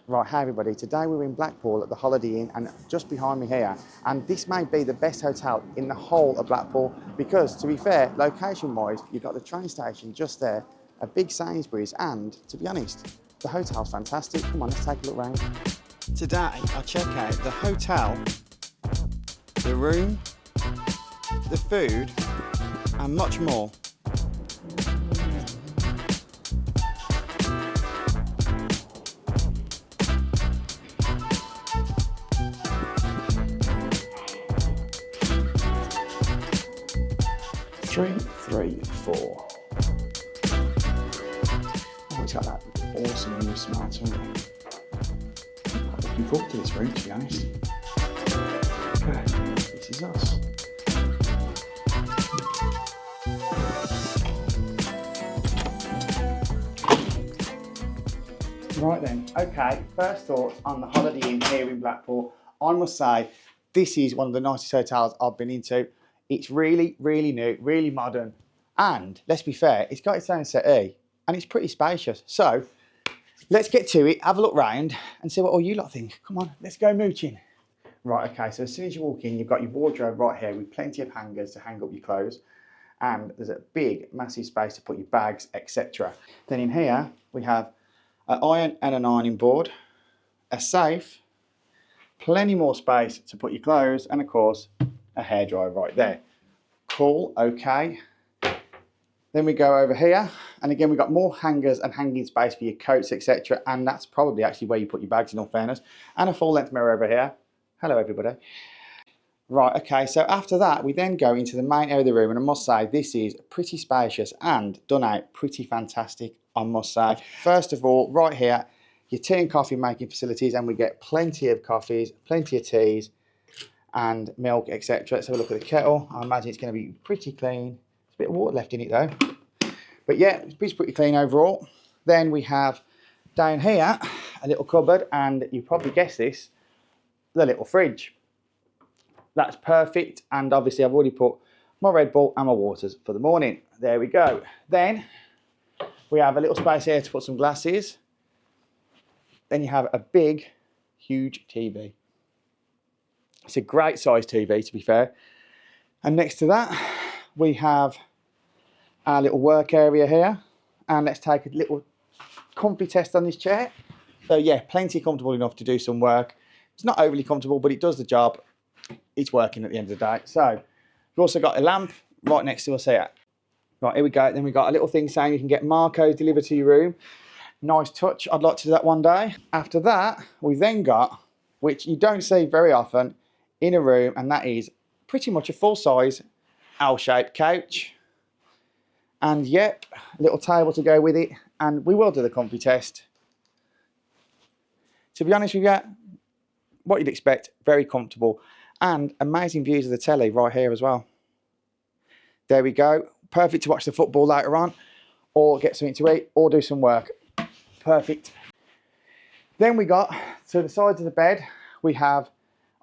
Right, hey everybody, today we're in Blackpool at the Holiday Inn and just behind me here, and this may be the best hotel in the whole of Blackpool because, to be fair, location-wise, you've got the train station just there, a big Sainsbury's, and, to be honest, the hotel's fantastic. Come on, let's take a look round. Today, I'll check out the hotel, the room, the food, and much more. Three, three, four. Oh, it's got that awesome new smell to it. I'm looking forward to this room, to be honest. Okay, this is us. Right then, okay, first thoughts on the Holiday Inn here in Blackpool. I must say, this is one of the nicest hotels I've been into. It's really, really new, really modern, and let's be fair, it's got its own settee, and it's pretty spacious. So, let's get to it, have a look round, and see what all you lot think. Come on, let's go mooching. Right, okay, so as soon as you walk in, you've got your wardrobe right here with plenty of hangers to hang up your clothes, and there's a big, massive space to put your bags, etc. Then in here, we have an iron and an ironing board, a safe, plenty more space to put your clothes, and of course, a hairdryer right there. Cool, okay. Then we go over here, and again we've got more hangers and hanging space for your coats, etc. And that's probably actually where you put your bags, in all fairness. And a full-length mirror over here. Hello everybody. Right, okay, so after that we then go into the main area of the room, and I must say this is pretty spacious and done out pretty fantastic, I must say. First of all, right here, your tea and coffee making facilities, and we get plenty of coffees, plenty of teas, and milk, etc. Let's have a look at the kettle. I imagine it's going to be pretty clean. There's a bit of water left in it though. But yeah, it's pretty clean overall. Then we have down here a little cupboard, and you probably guessed this, the little fridge. That's perfect, and obviously I've already put my Red Bull and my waters for the morning. There we go. Then we have a little space here to put some glasses. Then you have a big, huge TV. It's a great size TV, to be fair. And next to that, we have our little work area here. And let's take a little comfy test on this chair. So yeah, plenty comfortable enough to do some work. It's not overly comfortable, but it does the job. It's working at the end of the day. So we've also got a lamp right next to us here. Right, here we go. Then we've got a little thing saying you can get Marco's delivered to your room. Nice touch. I'd like to do that one day. After that, we've then got, which you don't see very often, in a room, and that is pretty much a full-size L-shaped couch. And yep, a little table to go with it, and we will do the comfy test. To be honest with you, what you'd expect, very comfortable, and amazing views of the telly right here as well. There we go, perfect to watch the football later on, or get something to eat, or do some work. Perfect. Then we got, to the sides of the bed, we have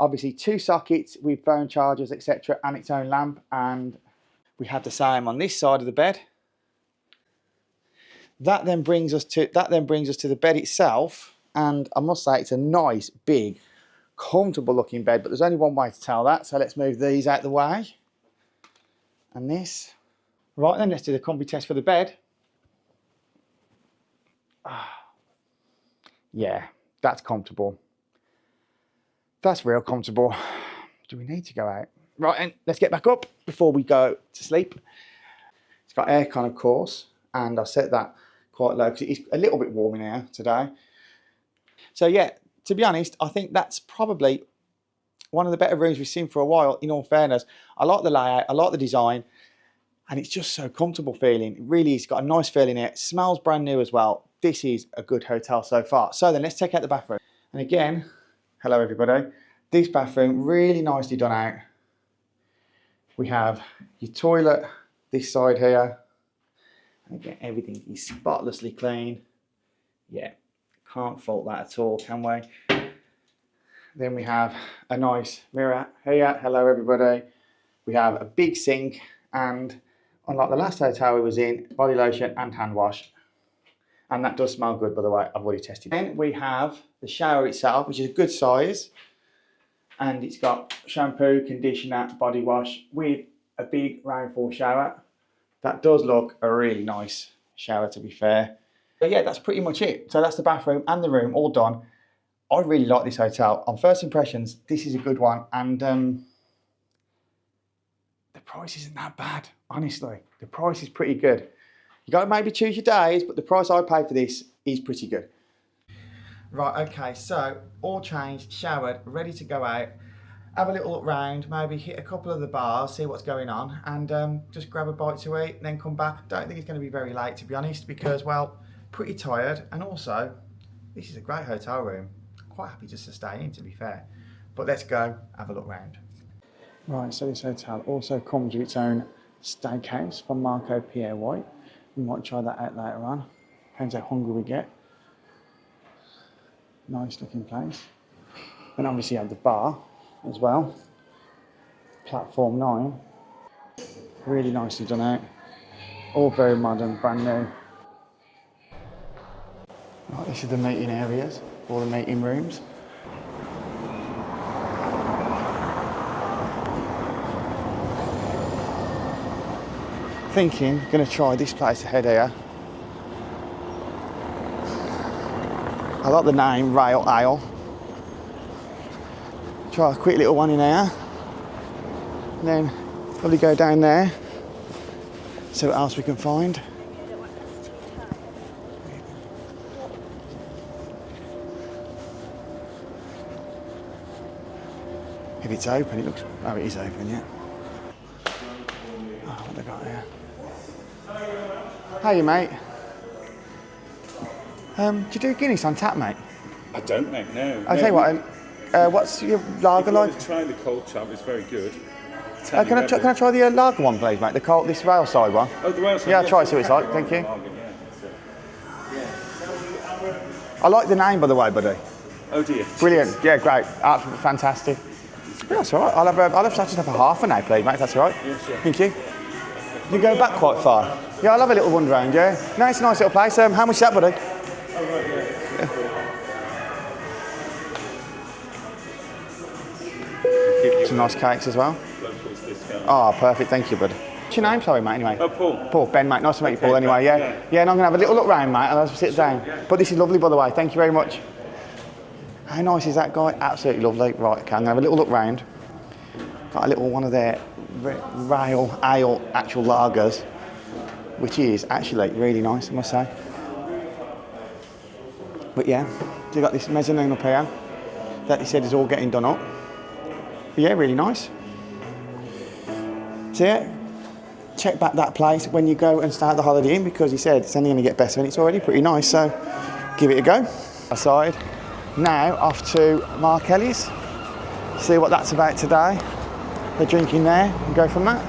obviously two sockets with phone chargers, etc., and its own lamp, and we have the same on this side of the bed. That then brings us to the bed itself, and I must say it's a nice, big, comfortable looking bed, but there's only one way to tell that, so let's move these out the way. And this. Right then, let's do the comfy test for the bed. Yeah, that's comfortable. That's real comfortable. Do we need to go out? Right, and let's get back up before we go to sleep. It's got aircon, of course, and I set that quite low because it's a little bit warm in here today. So yeah, to be honest, I think that's probably one of the better rooms we've seen for a while, in all fairness. I like the layout, I like the design, and it's just so comfortable feeling. It really is, got a nice feeling here. It smells brand new as well. This is a good hotel so far. So then let's check out the bathroom. And again, hello everybody. This bathroom, really nicely done out. We have your toilet this side here. And again, everything is spotlessly clean. Yeah, can't fault that at all, can we? Then we have a nice mirror here. Hello everybody. We have a big sink, and unlike the last hotel we was in, body lotion and hand wash. And that does smell good, by the way. I've already tested it. Then we have the shower itself, which is a good size. And it's got shampoo, conditioner, body wash with a big rainfall shower. That does look a really nice shower, to be fair. But yeah, that's pretty much it. So that's the bathroom and the room all done. I really like this hotel. On first impressions, this is a good one. And the price isn't that bad, honestly. The price is pretty good. You got to maybe choose your days, but the price I paid for this is pretty good. Right, okay, so all changed, showered, ready to go out. Have a little look round, maybe hit a couple of the bars, see what's going on, and just grab a bite to eat, then come back. Don't think it's going to be very late, to be honest, because, well, pretty tired. And also, this is a great hotel room. Quite happy just to stay in, to be fair. But let's go have a look round. Right, so this hotel also comes with its own steakhouse from Marco Pierre White. We might try that out later on. Depends how hungry we get. Nice looking place. Then obviously you have the bar as well. Platform 9. Really nicely done out. All very modern, brand new. Right, this is the meeting areas, all the meeting rooms. Thinking, gonna try this place ahead here. I like the name, Rail Ale. Try a quick little one in here. And then probably go down there. See what else we can find. If it's open, it looks... Oh, it is open, yeah. Oh, what they got here? Hiya, mate. Do you do Guinness on tap, mate? I don't, mate, no. I'll tell you what, what's your lager like? If you want to try the cold chop, it's very good. Can I try the lager one, please, mate? The cold, this rail side one. Oh, the rail side? Yeah, I'll try, see what it's like, thank you. I like the name, by the way, buddy. Oh, dear. Brilliant, yeah, great, absolutely fantastic. Yeah, that's all right, I'll just have a half an hour, please, mate, if that's all right. Yeah, sure. Thank you. You go back quite far. Yeah, I'll have a little wander around, yeah. No, it's a nice little place. How much is that, buddy? Oh, right, yeah. Some nice cakes as well. Locals discount. Oh, perfect, thank you, bud. What's your name, sorry, mate, anyway? Oh, Paul. Paul, Ben, mate, nice to meet you, Paul, Okay, anyway, Ben, yeah? Yeah, and I'm going to have a little look round, mate, and I'll sit down. Yeah. But this is lovely, by the way, thank you very much. How nice is that guy? Absolutely lovely. Right, okay, I'm going to have a little look round. Got a little one of their rail ale actual lagers, which is actually really nice, I must say. But yeah, so you got this mezzanine up here that he said is all getting done up. But yeah, really nice. So yeah, check back that place when you go and start the Holiday Inn, because he said it's only going to get better and it's already pretty nice, so give it a go. Aside, now off to Mark Ellie's, see what that's about today. The drinking there and go from that.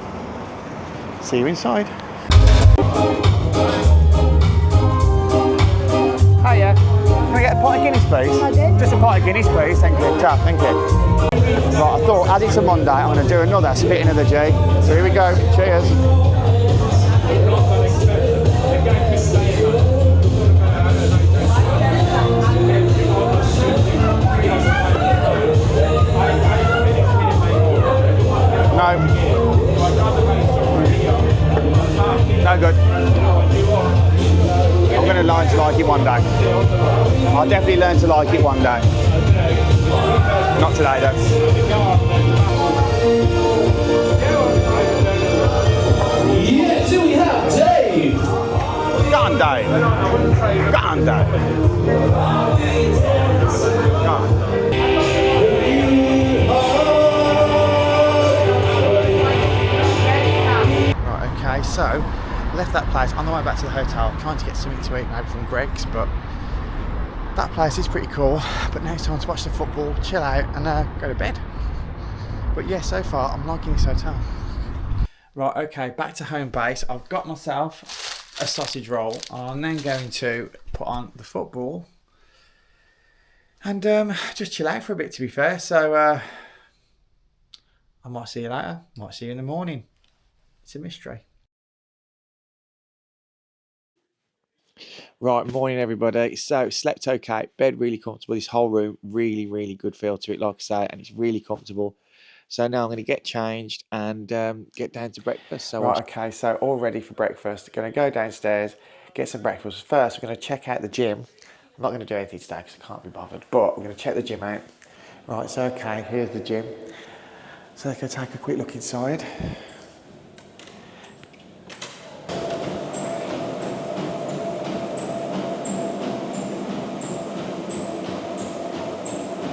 See you inside. Hiya, can I get a pint of Guinness, please? Pardon? Just a pint of Guinness, please. Thank you. Ciao, thank you. Right, I thought, as it's a Monday, I'm going to do another spitting of the G. So here we go. Cheers. No. No good. I'm going to learn to like it one day. I'll definitely learn to like it one day. Not today though. Yeah, do we have Dave? Go on, Dave. Go on, Dave. Go on. Right, okay, so left that place on the way back to the hotel, trying to get something to eat maybe from Greg's, but that place is pretty cool. But now it's time to watch the football, chill out and go to bed. But yeah, so far I'm liking this hotel. Right, okay, back to home base. I've got myself a sausage roll. I'm then going to put on the football and just chill out for a bit, to be fair. So I might see you later, might see you in the morning. It's a mystery. Right, morning everybody. So slept okay, bed really comfortable. This whole room, really, really good feel to it, like I say, and it's really comfortable. So now I'm going to get changed and get down to breakfast. So right, okay, so all ready for breakfast. Going to go downstairs, get some breakfast. First, we're going to check out the gym. I'm not going to do anything today because I can't be bothered, but we're going to check the gym out. Right, so okay, here's the gym. So let's go take a quick look inside.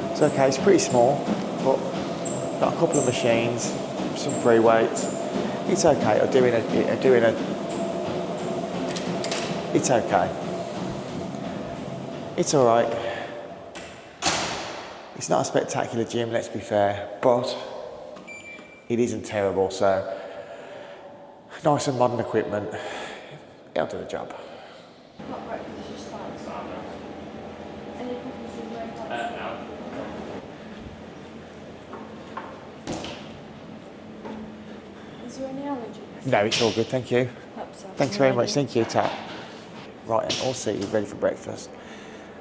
It's okay, it's pretty small, but got a couple of machines, some free weights. It's okay. It's okay. It's all right. It's not a spectacular gym, let's be fair, but it isn't terrible. So nice and modern equipment. It'll do the job. What breakfast did you start? Any preferences in breakfast? No. Is there any allergies? No, it's all good, thank you. Hope so. Thanks very much, thank you, Tat. Right, and all seated, ready for breakfast.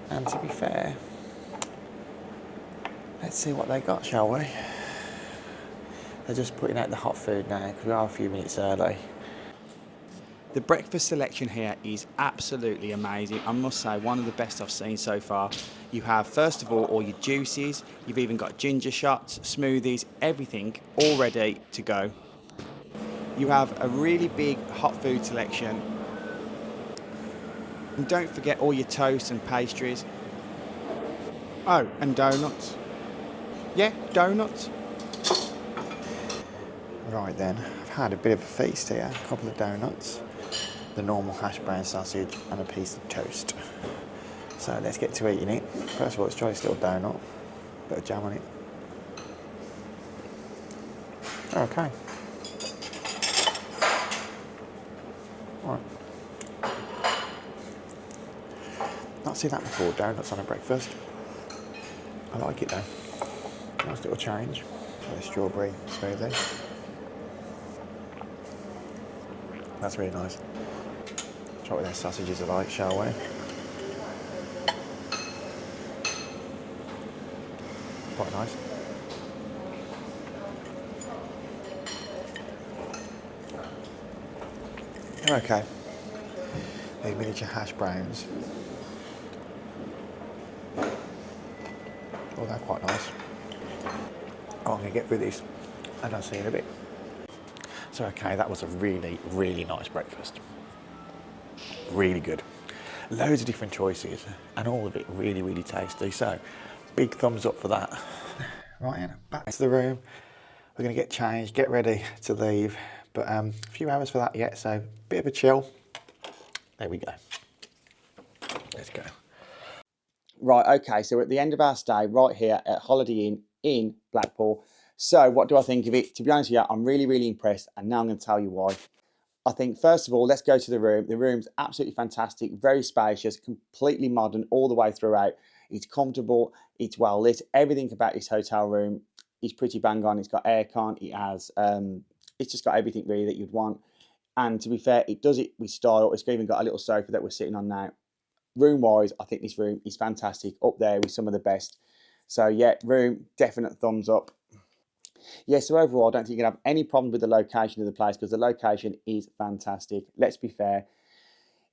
And to be fair, let's see what they got, shall we? They're just putting out the hot food now because we are a few minutes early. The breakfast selection here is absolutely amazing. I must say, one of the best I've seen so far. You have, first of all your juices. You've even got ginger shots, smoothies, everything all ready to go. You have a really big hot food selection. And don't forget all your toast and pastries. Oh, and donuts. Yeah, donuts. Right then, I've had a bit of a feast here. A couple of donuts, the normal hash brown sausage and a piece of toast. So let's get to eating it. First of all, let's try this little donut. Bit of jam on it. Okay. Right. Not seen that before, donuts on a breakfast. I like it though. Nice little change. Try the strawberry smoothie. That's really nice. Try what their sausages are like, shall we? Quite nice. Okay. These miniature hash browns. Oh, they're quite nice. Oh, I'm going to get through these and I'll see you in a bit. So, okay, that was a really, really nice breakfast. Really good. Loads of different choices and all of it really, really tasty. So, big thumbs up for that. Right, Anna, back to the room. We're going to get changed, get ready to leave. But a few hours for that yet, so bit of a chill. There we go. Let's go. Right, okay, so we're at the end of our stay right here at Holiday Inn in Blackpool. So what do I think of it? To be honest with you, I'm really, really impressed, and now I'm going to tell you why. I think, first of all, let's go to the room. The room's absolutely fantastic, very spacious, completely modern all the way throughout. It's comfortable, it's well lit. Everything about this hotel room is pretty bang on. It's got aircon, it has, it's just got everything really that you'd want. And to be fair, it does it with style. It's even got a little sofa that we're sitting on now. Room-wise, I think this room is fantastic, up there with some of the best. So yeah, room, definite thumbs up. Yeah, so overall, I don't think you're going to have any problem with the location of the place because the location is fantastic. Let's be fair.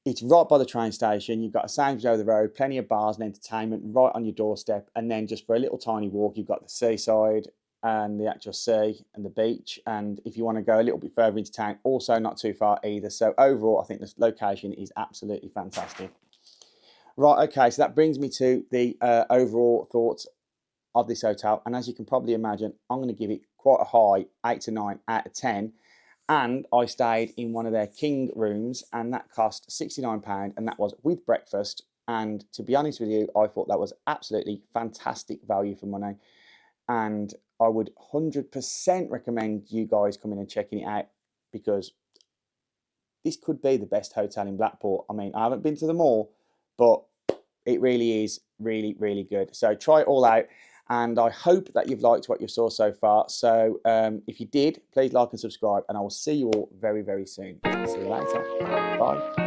It's right by the train station. You've got a sandwich over the road, plenty of bars and entertainment right on your doorstep. And then just for a little tiny walk, you've got the seaside and the actual sea and the beach. And if you want to go a little bit further into town, also not too far either. So overall, I think this location is absolutely fantastic. Right, okay, so that brings me to the overall thoughts of this hotel. And as you can probably imagine, I'm going to give it quite a high 8 to 9 out of 10. And I stayed in one of their king rooms and that cost £69 and that was with breakfast. And to be honest with you, I thought that was absolutely fantastic value for money. And I would 100% recommend you guys coming and checking it out because this could be the best hotel in Blackpool. I mean, I haven't been to them all, but it really is really, really good. So try it all out. And I hope that you've liked what you saw so far. So if you did, please like and subscribe. And I will see you all very, very soon. See you later. Bye.